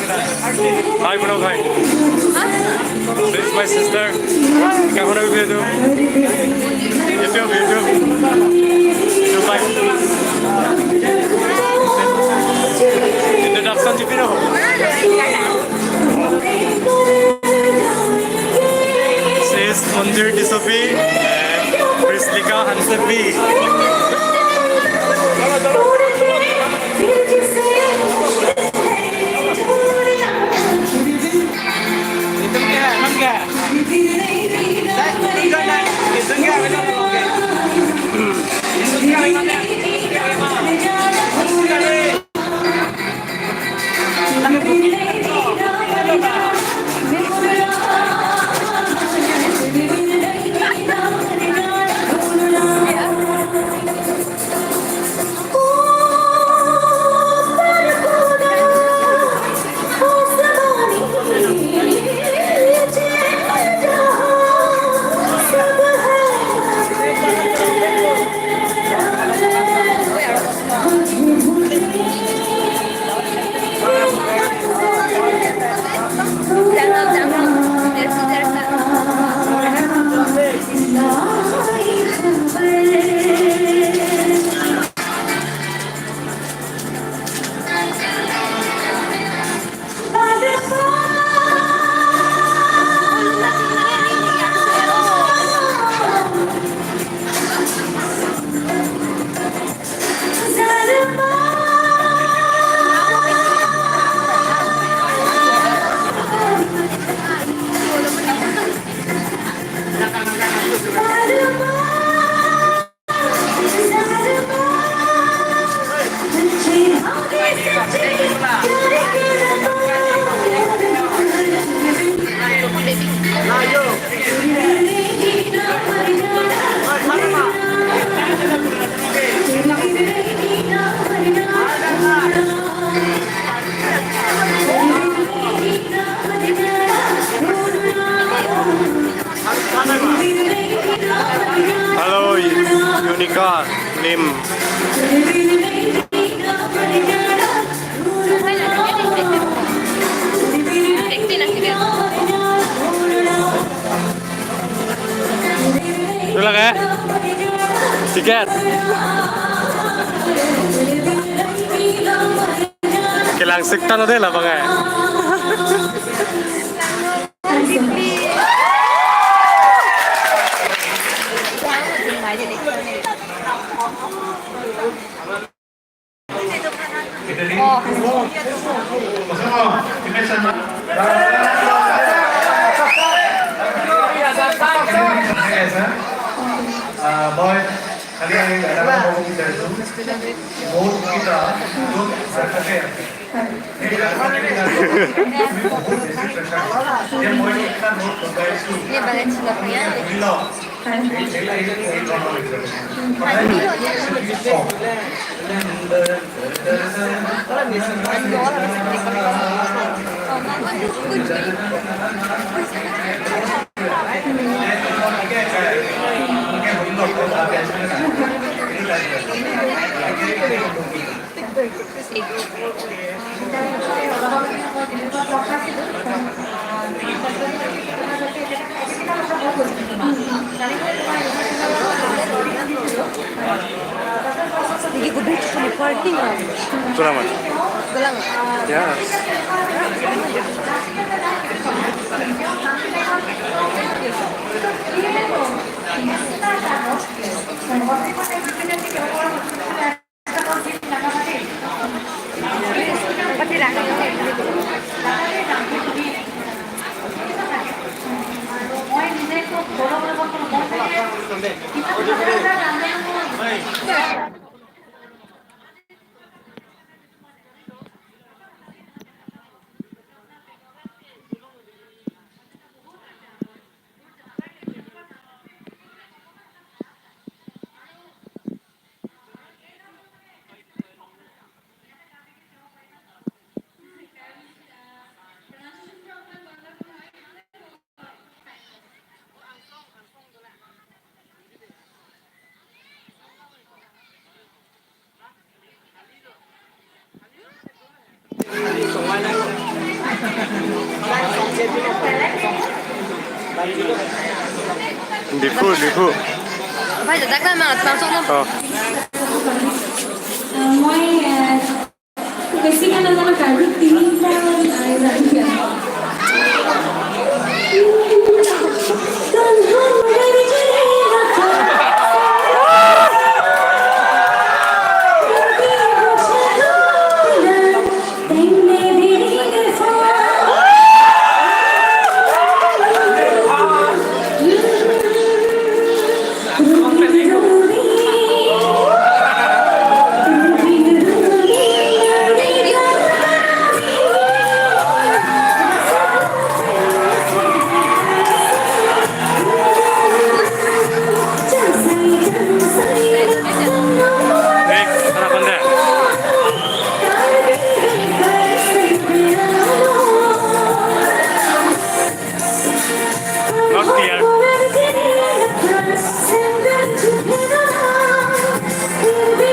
Hi, Manoj. Hi. This is my sister. क्या होना भी भेजो. YouTube. Like. Introduction जी फिर हो. Says Mandir Disopi and Prislika Hansepi. Hello, Unicorn, Lim. Itu lah kayak tiket. Kailang sikta na din lah bang eh. Boy, kalian adalah mau kita itu, mau kita untuk berkata. Dia mau kita mau kembali itu. Dia balik Singapura. Lagi gue butuh sama party nggak? Selamat. Gelang. Yes. Difu, difu. Phải giờ tắt ra mà masuk na. Oh. Moi, basic na naman ang card.